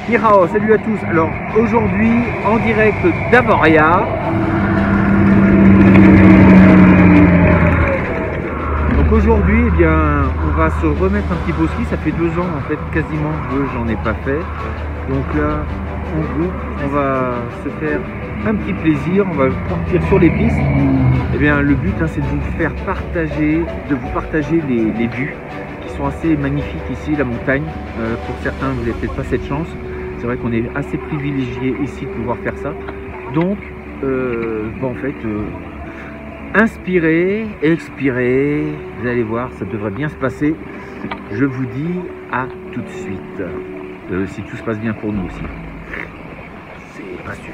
Nihao, salut à tous. Alors aujourd'hui en direct d'Avoria. Donc aujourd'hui, eh bien, on va se remettre un petit peu au ski. Ça fait 2 ans en fait, quasiment 2, j'en ai pas fait. Donc là, en groupe, on va se faire un petit plaisir. On va partir sur les pistes. Eh bien, le but, c'est de vous faire partager, les vues qui sont assez magnifiques ici, la montagne. Pour certains, vous n'avez peut-être pas cette chance. C'est vrai qu'on est assez privilégié ici de pouvoir faire ça. Donc, inspirez, expirez. Vous allez voir, ça devrait bien se passer. Je vous dis à tout de suite. Si tout se passe bien pour nous aussi. C'est pas sûr.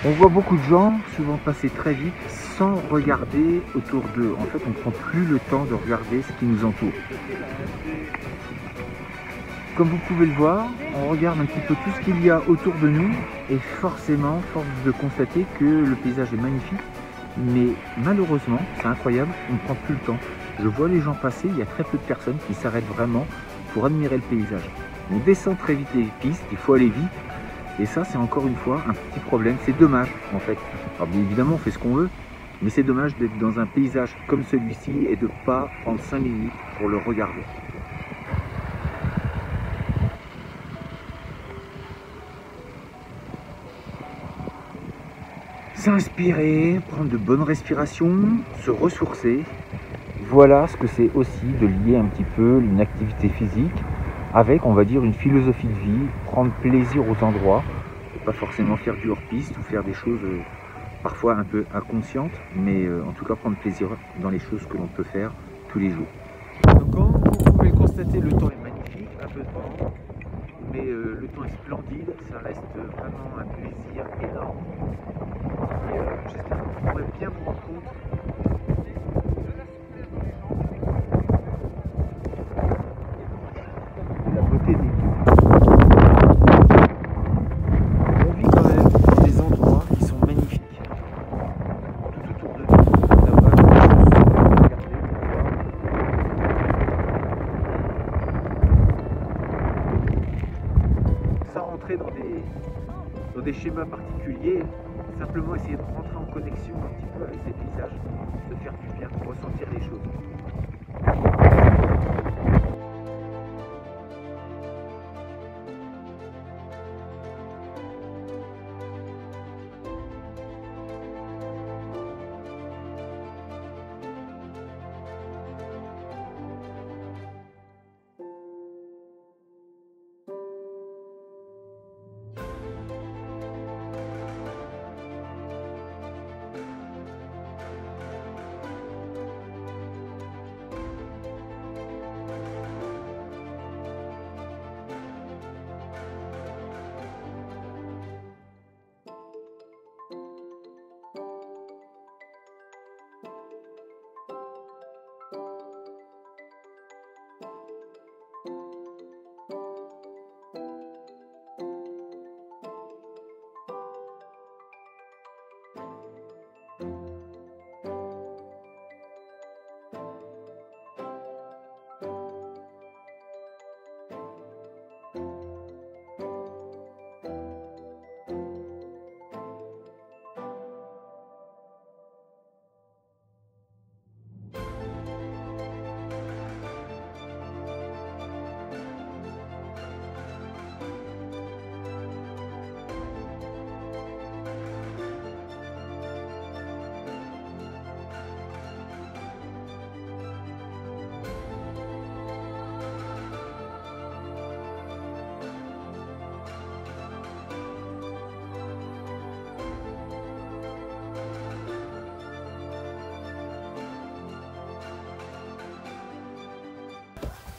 On voit beaucoup de gens souvent passer très vite sans regarder autour d'eux. En fait, on ne prend plus le temps de regarder ce qui nous entoure. Comme vous pouvez le voir, on regarde un petit peu tout ce qu'il y a autour de nous et forcément, force de constater que le paysage est magnifique, mais malheureusement, c'est incroyable, on ne prend plus le temps. Je vois les gens passer, il y a très peu de personnes qui s'arrêtent vraiment pour admirer le paysage. On descend très vite les pistes, il faut aller vite. Et ça, c'est encore une fois un petit problème. C'est dommage, en fait. Alors, bien évidemment, on fait ce qu'on veut, mais c'est dommage d'être dans un paysage comme celui-ci et de ne pas prendre 5 minutes pour le regarder. S'inspirer, prendre de bonnes respirations, se ressourcer. Voilà ce que c'est aussi de lier un petit peu une activité physique avec, on va dire, une philosophie de vie, prendre plaisir aux endroits, pas forcément faire du hors-piste ou faire des choses parfois un peu inconscientes, mais en tout cas prendre plaisir dans les choses que l'on peut faire tous les jours. Donc comme vous pouvez le constater, le temps est magnifique, un peu de vent, mais le temps est splendide, ça reste vraiment un plaisir énorme. Et j'espère que vous pourrez bien vous rendre compte la beauté des lieux. On vit quand même dans des endroits qui sont magnifiques. Tout autour de nous, là-bas, regardez, sans rentrer dans des schémas particuliers, simplement essayer de rentrer en connexion un petit peu avec ces paysages, se faire du bien, ressentir les choses.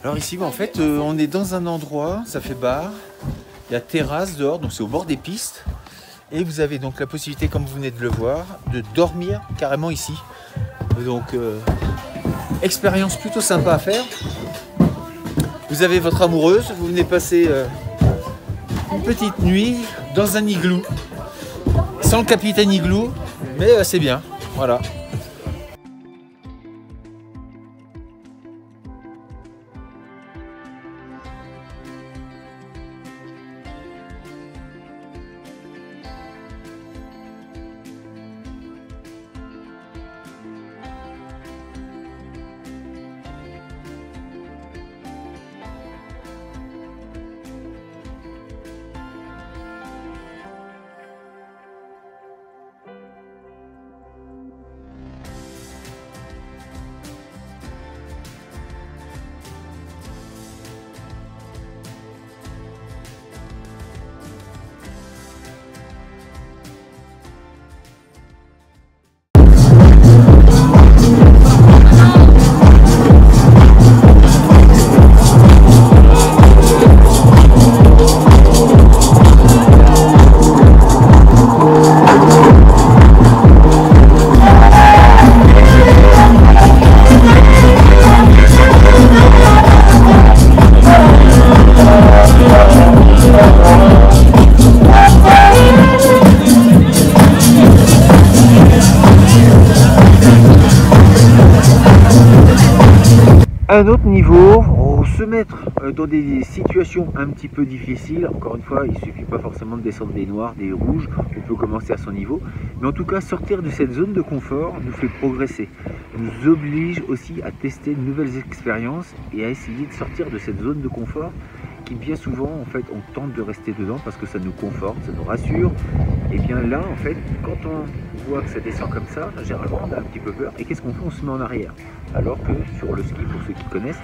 Alors ici, en fait, on est dans un endroit, ça fait bar, il y a terrasse dehors, donc c'est au bord des pistes. Et vous avez donc la possibilité, comme vous venez de le voir, de dormir carrément ici. Donc, expérience plutôt sympa à faire. Vous avez votre amoureuse, vous venez passer une petite nuit dans un igloo. Sans le capitaine igloo, mais c'est bien. Voilà. Un autre niveau, se mettre dans des situations un petit peu difficiles. Encore une fois, il ne suffit pas forcément de descendre des noirs, des rouges, on peut commencer à son niveau. Mais en tout cas, sortir de cette zone de confort nous fait progresser, nous oblige aussi à tester de nouvelles expériences et à essayer de sortir de cette zone de confort qui bien souvent, en fait, on tente de rester dedans parce que ça nous conforte, ça nous rassure. Et bien là, en fait, quand on voit que ça descend comme ça, généralement on a un petit peu peur. Et qu'est-ce qu'on fait? On se met en arrière. Alors que sur le ski, pour ceux qui connaissent,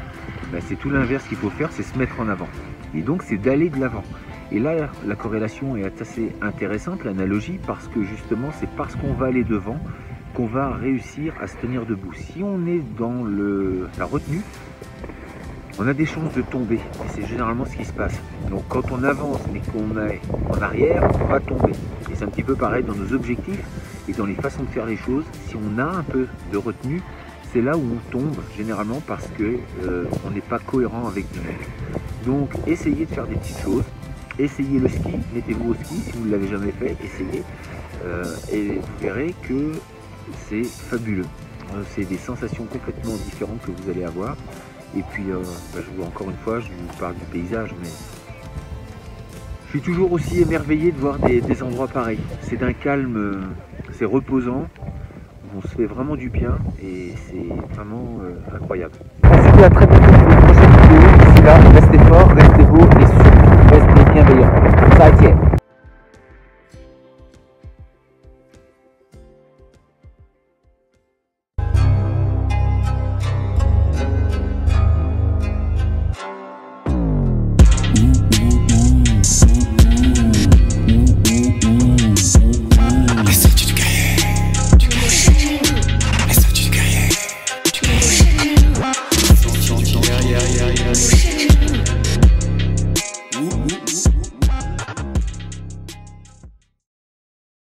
ben, c'est tout l'inverse qu'il faut faire, c'est se mettre en avant. Et donc c'est d'aller de l'avant. Et là, la corrélation est assez intéressante, l'analogie, parce que justement, c'est parce qu'on va aller devant qu'on va réussir à se tenir debout. Si on est dans la retenue, on a des chances de tomber, et c'est généralement ce qui se passe. Donc quand on avance mais qu'on est en arrière, on va tomber. Et c'est un petit peu pareil dans nos objectifs et dans les façons de faire les choses. Si on a un peu de retenue, c'est là où on tombe généralement parce que on n'est pas cohérent avec nous-mêmes. Donc essayez de faire des petites choses, essayez le ski, mettez-vous au ski si vous ne l'avez jamais fait, essayez et vous verrez que c'est fabuleux. C'est des sensations complètement différentes que vous allez avoir. Et puis, encore une fois, je vous parle du paysage, mais je suis toujours aussi émerveillé de voir des endroits pareils. C'est d'un calme, c'est reposant, on se fait vraiment du bien et c'est vraiment incroyable. Merci, à très bientôt pour une prochaine vidéo. D'ici là, restez forts, restez beaux et surtout restez bienveillants. Ça tienne.